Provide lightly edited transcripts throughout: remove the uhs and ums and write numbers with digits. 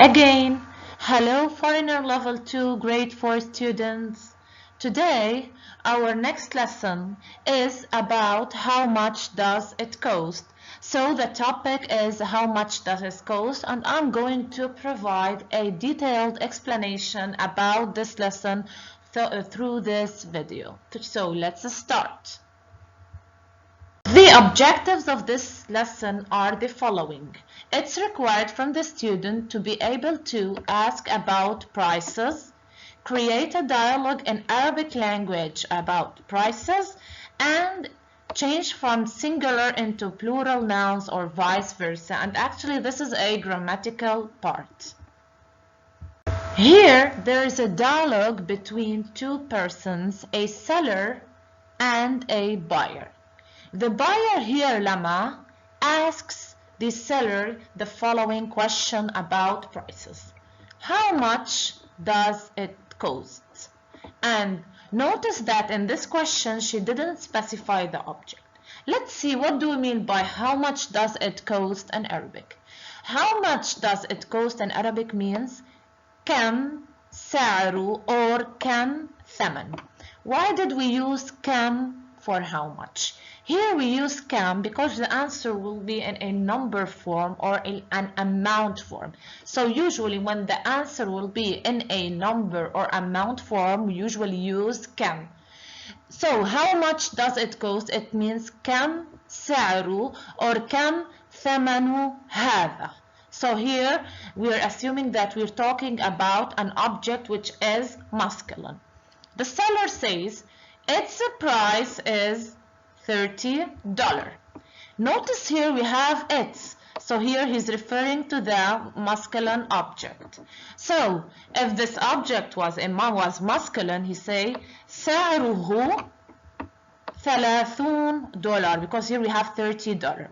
Again, hello Foreigner Level 2 Grade 4 students. Today, our next lesson is about how much does it cost. So the topic is how much does it cost, and I'm going to provide a detailed explanation about this lesson through this video. So let's start. The objectives of this lesson are the following. It's required from the student to be able to ask about prices, create a dialogue in Arabic language about prices, and change from singular into plural nouns or vice versa. And actually this is a grammatical part. Here there is a dialogue between two persons, a seller and a buyer. The buyer here, Lama, asks the seller the following question about prices. How much does it cost? And notice that in this question, she didn't specify the object. Let's see, what do we mean by how much does it cost in Arabic? How much does it cost in Arabic means كم سعره or كم ثمن. Why did we use كم for how much? Here we use كم because the answer will be in a number form or an amount form. So usually when the answer will be in a number or amount form, we usually use كم. So how much does it cost? It means كم سعره or كم ثمن هذا. So here we are assuming that we're talking about an object which is masculine. The seller says its price is $30. Notice here we have its. So here he's referring to the masculine object. So if this object was masculine, he say سعره $30 because here we have $30.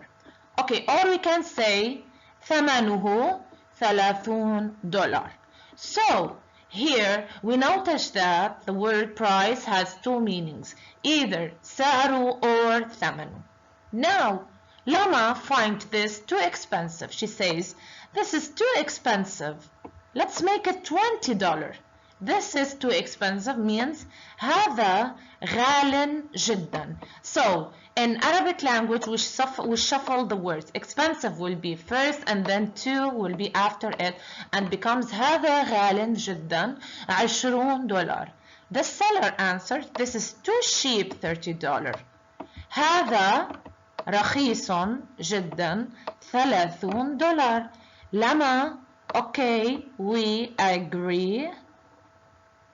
Okay, or we can say ثمنه $30. So here we notice that the word price has two meanings, either سعره or ثمنه. Now Lama finds this too expensive. She says this is too expensive. Let's make it $20. This is too expensive means هذا غال جدا. So in Arabic language we shuffle the words. Expensive will be first and then to will be after it and becomes هذا غال جدا $20. The seller answered this is too cheap $30. هذا رخيص جدا $30. لما okay we agree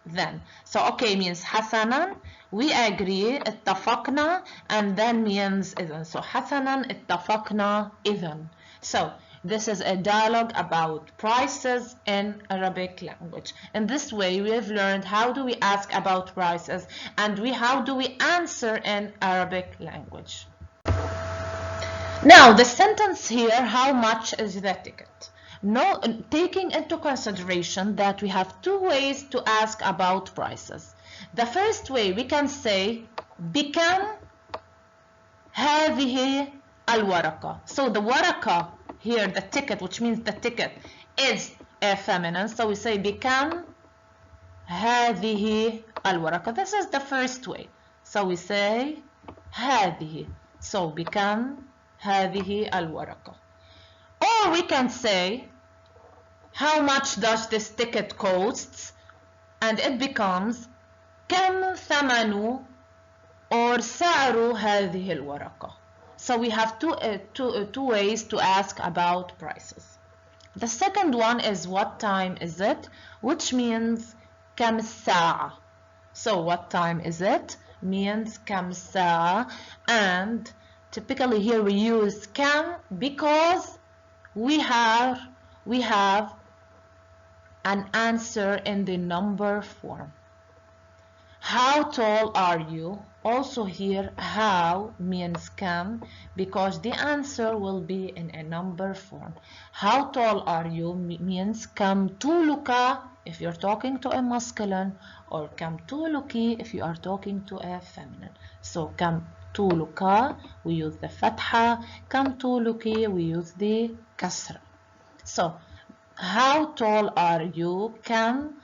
then. So okay means حسنا, we agree اتفقنا, and then means إذن. So حسنا اتفقنا إذن. So this is a dialogue about prices in Arabic language. In this way we have learned how do we ask about prices and how do we answer in Arabic language. Now the sentence here, how much is the ticket? No, taking into consideration that we have two ways to ask about prices. The first way we can say بكم هذه الورقة. So the ورقة here, the ticket, which means the ticket, is feminine. So we say بكم هذه الورقة. This is the first way. So we say هذه. So بكم هذه الورقة. Or we can say how much does this ticket cost, and it becomes كم ثمن or سعر هذه الورقة. So we have two ways to ask about prices. The second one is what time is it, which means كم الساعة. So what time is it means كم الساعة, and typically here we use كم because we have an answer in the number form. How tall are you? Also here how means كم because the answer will be in a number form. How tall are you means كم طولك if you're talking to a masculine, or كم طولك if you are talking to a feminine. So كم طولك we use the فتحة, كم طولك we use the كسرة. So How tall are you? Kam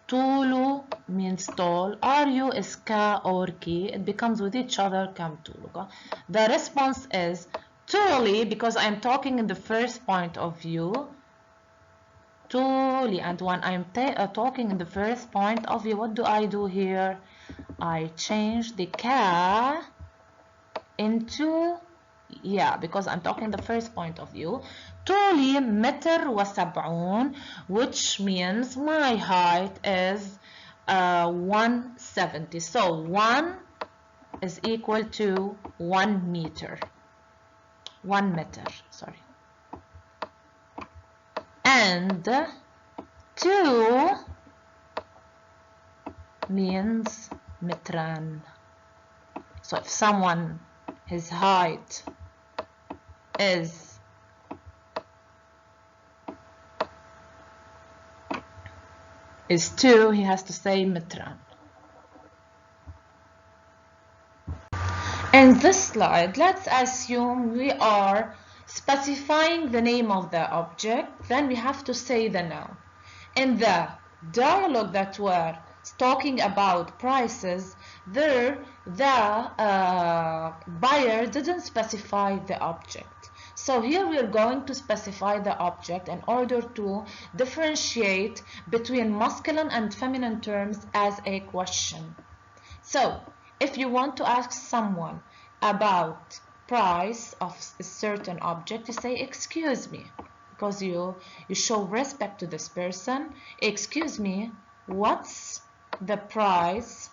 tulu means tall. Are you is ka or ki. It becomes with each other kam tulu. The response is tuli because I'm talking in the first point of view. Tuli, and when I'm talking in the first point of view, what do I do here? I change the ka into, yeah, because I'm talking the first point of view. طولي متر وسبعون, which means my height is 170. So 1 is equal to 1 meter. 1 meter, sorry. And 2 means metran. So if someone, his height is 2, he has to say metran. In this slide, let's assume we are specifying the name of the object, then we have to say the noun. In the dialogue that we're talking about prices, there the buyer didn't specify the object. So here we are going to specify the object in order to differentiate between masculine and feminine terms as a question. So if you want to ask someone about price of a certain object, you say, excuse me, because you show respect to this person. Excuse me, what's the price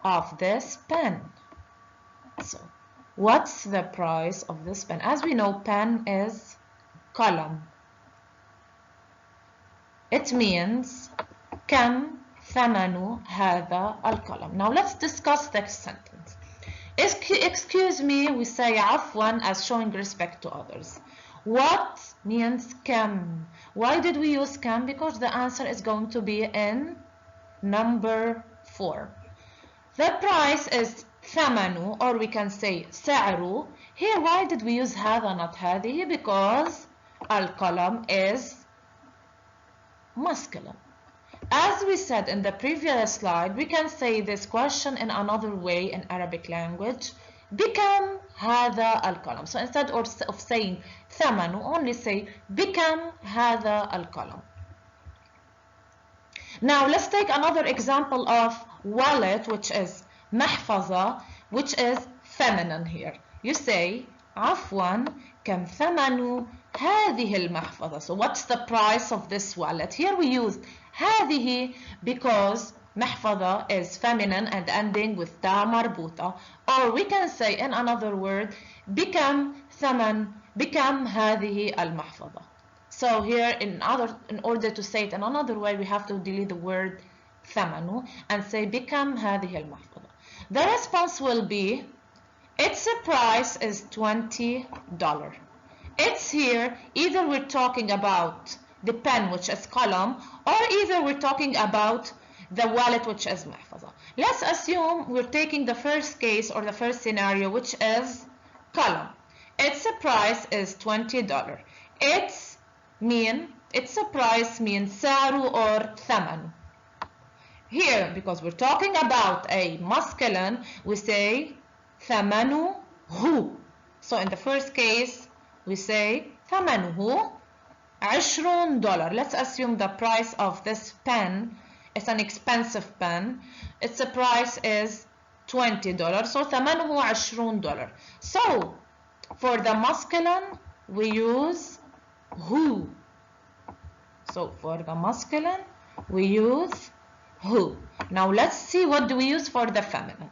of this pen? So what's the price of this pen? As we know, pen is column. It means كم ثمن هذا القلم. Now let's discuss the sentence. Excuse me, we say عفوا as showing respect to others. What means كم? Why did we use كم? Because the answer is going to be in number 4. The price is ثمن, or we can say سعر. Here, why did we use هذا not هذه? Because القلم is masculine. As we said in the previous slide, we can say this question in another way in Arabic language. بكم هذا القلم. So instead of saying ثمن, only say بكم هذا القلم. Now let's take another example of wallet, which is محفظة, which is feminine here. You say عفوا كم ثمن هذه المحفظة. So what's the price of this wallet? Here we use هذه because محفظة is feminine and ending with تا مربوطة. Or we can say in another word بكم ثمن بكم هذه المحفظة. So here in order to say it in another way, we have to delete the word ثمن and say بكم هذه المحفظة. The response will be its price is $20. It's here, either we're talking about the pen, which is column, or either we're talking about the wallet, which is محفظة. Let's assume we're taking the first case or the first scenario, which is column. Its price is $20. Its price means سعر or ثمن. Here, because we're talking about a masculine, we say ثمنه. So in the first case, we say ثمنه $20. Let's assume the price of this pen is an expensive pen. Its price is $20. So ثمنه $20. So for the masculine, we use who. So for the masculine, we use who. Now let's see what do we use for the feminine.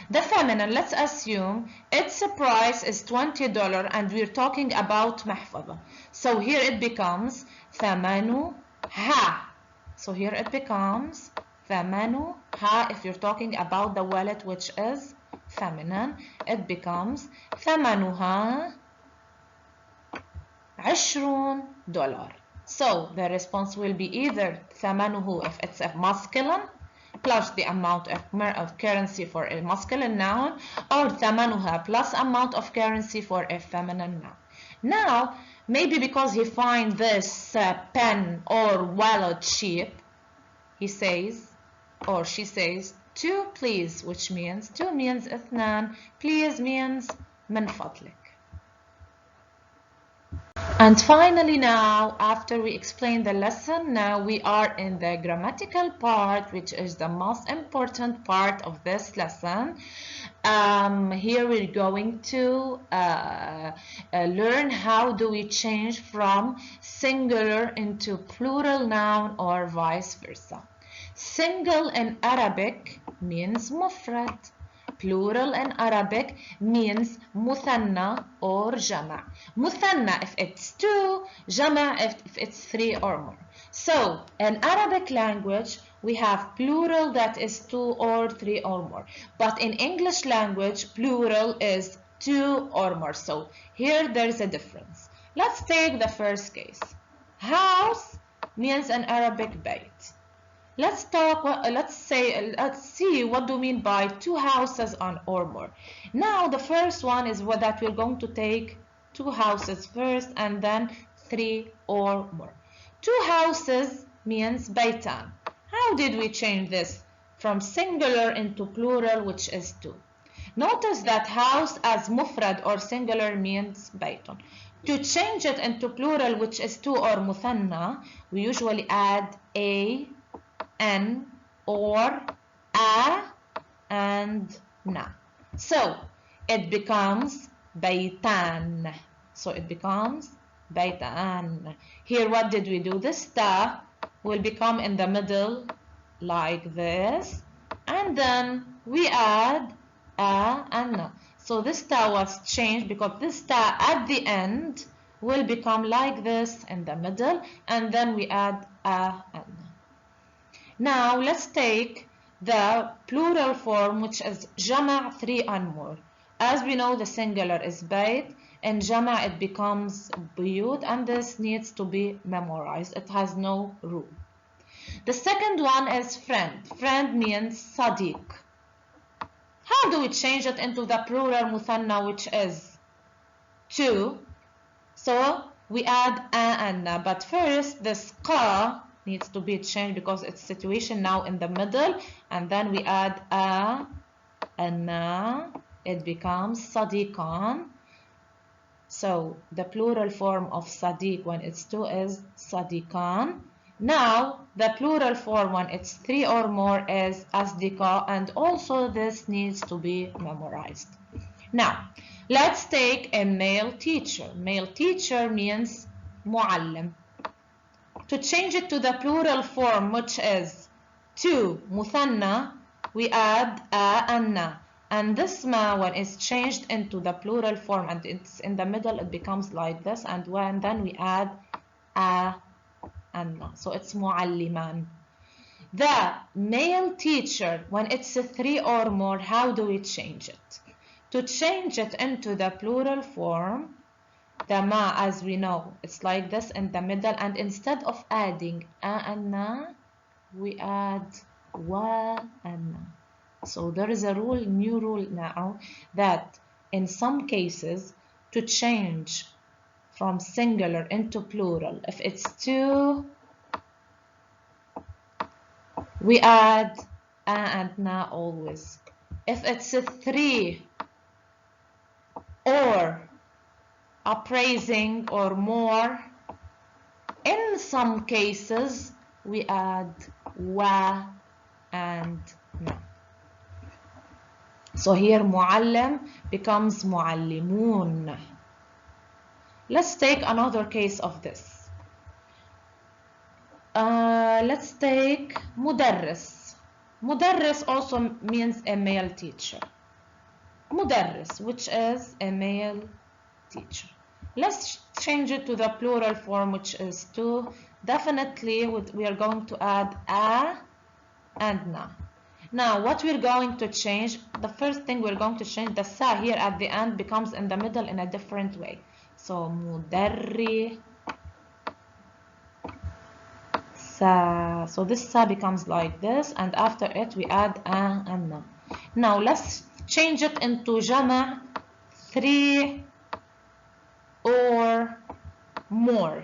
The feminine, let's assume its price is $20 and we're talking about محفظة. So here it becomes ثمنها. So here it becomes ثمنها. If you're talking about the wallet, which is feminine, it becomes ثمنها $20. So the response will be either ثمنه if it's a masculine plus the amount of currency for a masculine noun, or ثمنها plus amount of currency for a feminine noun. Now Maybe because he finds this pen or wallet cheap, he says, or she says, 2 please, which means 2 means اثنان, please means من فضلك. And finally now, after we explain the lesson, now we are in the grammatical part, which is the most important part of this lesson. Here we're going to learn how do we change from singular into plural noun or vice versa. Single in Arabic means mufrad. Plural in Arabic means muthanna or jama'. Muthanna if it's 2, jama' if it's 3 or more. So in Arabic language we have plural that is 2 or 3 or more. But in English language plural is 2 or more. So here there's a difference. Let's take the first case. House means in Arabic bayt. Let's see what do we mean by 2 houses or more. Now the first one is that we're going to take 2 houses first and then 3 or more. 2 houses means baytan. How did we change this from singular into plural, which is 2? Notice that house as mufrad or singular means baytun. To change it into plural, which is 2 or muthanna, we usually add a, an, or a, and na. So it becomes baytan. So it becomes baytan. Here what did we do? This ta will become in the middle like this, and then we add a and na. So this ta was changed because this ta at the end will become like this in the middle, and then we add a and na. Now let's take the plural form, which is jama' 3 and more. As we know, the singular is bayt, and jama' it becomes buyut, and this needs to be memorized. It has no rule. The second one is friend. Friend means sadiq. How do we change it into the plural muthanna, which is 2? So we add a and na, but first this qa needs to be changed because it's situation now in the middle, and then we add a and na, it becomes sadiqan. So the plural form of sadiq when it's 2 is sadiqan. Now the plural form when it's 3 or more is asdiqa, and also this needs to be memorized. Now let's take a male teacher. Male teacher means muallim. To change it to the plural form, which is 2 muthanna, we add a and na. And this ma, when it's changed into the plural form and it's in the middle, it becomes like this. And then we add a and na. So it's mualliman. The male teacher, when it's 3 or more, how do we change it? To change it into the plural form, the ma, as we know, it's like this in the middle, and instead of adding a and na, we add wa and na. So there is a rule, new rule now, that in some cases, to change from singular into plural, if it's 2, we add a and na always. If it's 3 or appraising or more, in some cases we add wa and na. So here muallim becomes muallimun. Let's take another case of this. Let's take mudarris. Mudarris also means a male teacher. Mudarris, which is a male teacher. Let's change it to the plural form, which is 2. Definitely we are going to add a and na. Now what we're going to change, the first thing we're going to change, the sa here at the end becomes in the middle in a different way. So mudarri sa. So this sa becomes like this, and after it we add a and na. Now let's change it into jama' 3 or more.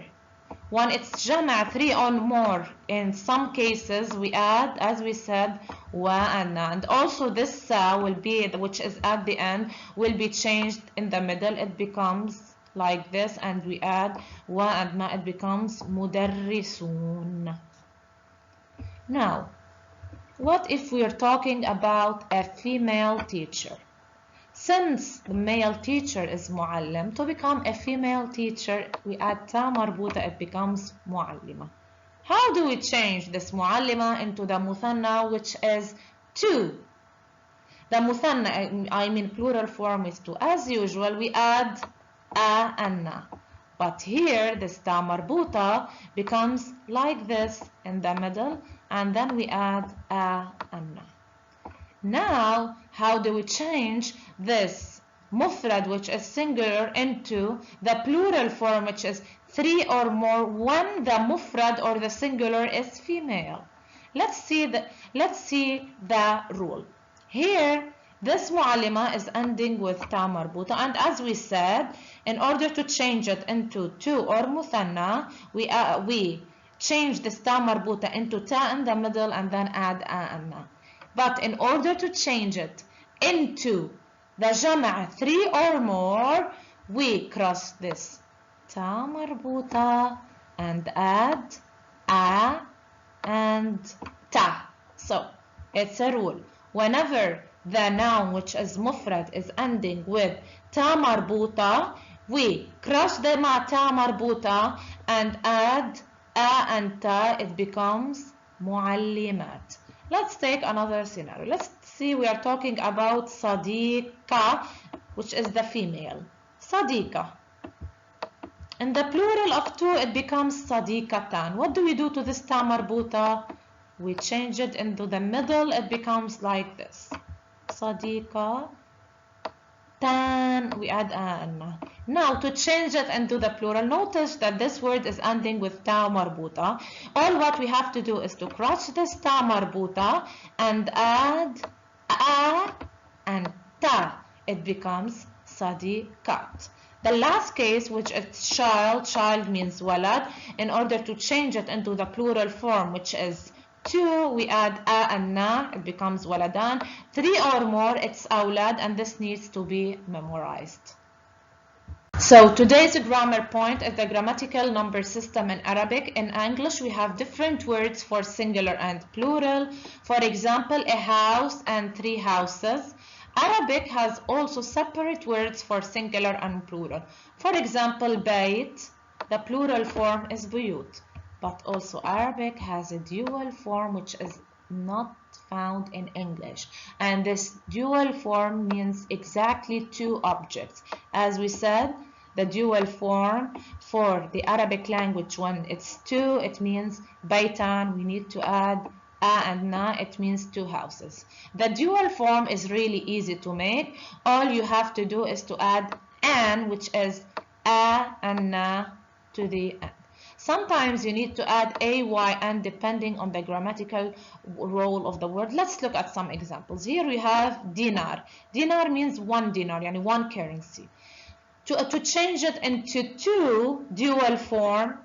When it's jama, 3 or more, in some cases we add, as we said, wa and na. And also this sa will be, which is at the end, will be changed in the middle. It becomes like this, and we add wa and na. It becomes mudarrisun. Now, what if we are talking about a female teacher? Since the male teacher is muallim, to become a female teacher, we add ta marbuta, it becomes muallima. How do we change this muallima into the muthanna, which is 2? The muthanna, I mean plural form, is 2. As usual, we add a and na. But here, this ta marbuta becomes like this in the middle, and then we add a and na. Now, how do we change this mufrad, which is singular, into the plural form, which is 3 or more, when the mufrad or the singular is female? Let's see the rule. Here, this muallima is ending with ta marbuta, and as we said, in order to change it into 2 or muthanna, we change this ta marbuta into ta in the middle and then add a and na. But in order to change it into the jama' 3 or more, we cross this ta marbuta and add a and ta. So it's a rule. Whenever the noun, which is mufrad, is ending with ta marbuta, we cross the ta marbuta and add a and ta. It becomes muallimat. Let's take another scenario. Let's see, we are talking about sadiqa, which is the female. Sadiqa. In the plural of 2, it becomes sadiqatan. What do we do to this ta marbuta? We change it into the middle. It becomes like this. Sadiqa tan. We add an. Now, to change it into the plural, notice that this word is ending with ta marbuta. All what we have to do is to cross this ta marbuta and add a and ta. It becomes sadiqat. The last case, which is child, child means walad. In order to change it into the plural form, which is 2, we add a and na, it becomes waladan. 3 or more, it's awlad, and this needs to be memorized. So today's grammar point is the grammatical number system in Arabic. In English, we have different words for singular and plural. For example, a house and 3 houses. Arabic has also separate words for singular and plural. For example, bayt, the plural form is buyut. But also Arabic has a dual form which is not found in English. And this dual form means exactly 2 objects. As we said, the dual form for the Arabic language, when it's 2, it means baytan. We need to add a and na, it means 2 houses. The dual form is really easy to make. All you have to do is to add an, which is a and na, to the end. Sometimes you need to add ay and depending on the grammatical role of the word. Let's look at some examples. Here we have dinar. Dinar means 1 dinar, yani 1 currency. To change it into 2 dual form,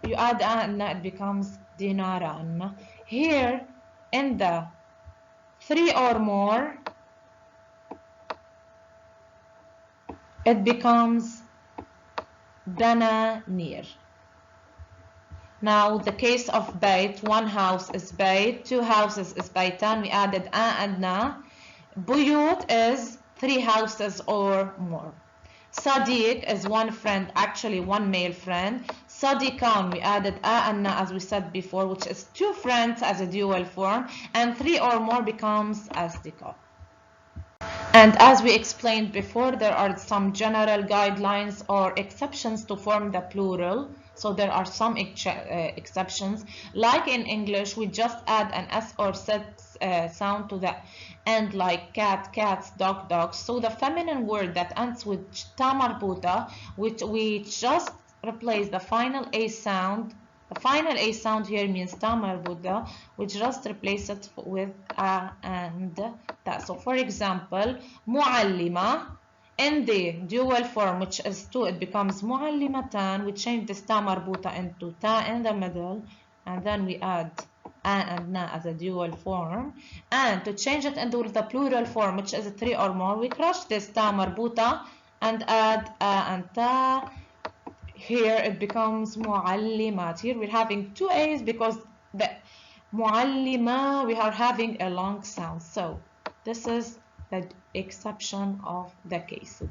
you add an, it becomes dinaran. Here in the 3 or more, it becomes dananir. Now the case of bayt, 1 house is bayt, 2 houses is baytan. We added a and na. Buyut is 3 houses or more. Sadiq is 1 friend, actually 1 male friend. Sadiqan, we added a and na as we said before, which is 2 friends as a dual form, and 3 or more becomes asdiqa. And as we explained before, there are some general guidelines or exceptions to form the plural. So there are some exceptions. Like in English, we just add an S or Z sound to the end, like cat, cats, dog, dogs. So the feminine word that ends with ta marbuta, which we just replace the final A sound. The final A sound here means ta marbuta. We just replace it with a and ta. So for example, muallima in the dual form, which is two, it becomes معلمتان. We change this ta marbuta into ta in the middle, and then we add a and na as a dual form. And to change it into the plural form, which is three or more, we crush this ta marbuta and add a and ta. Here it becomes معلمات. Here we're having two a's because the معلمة we are having a long sound. So this is the exception of the cases.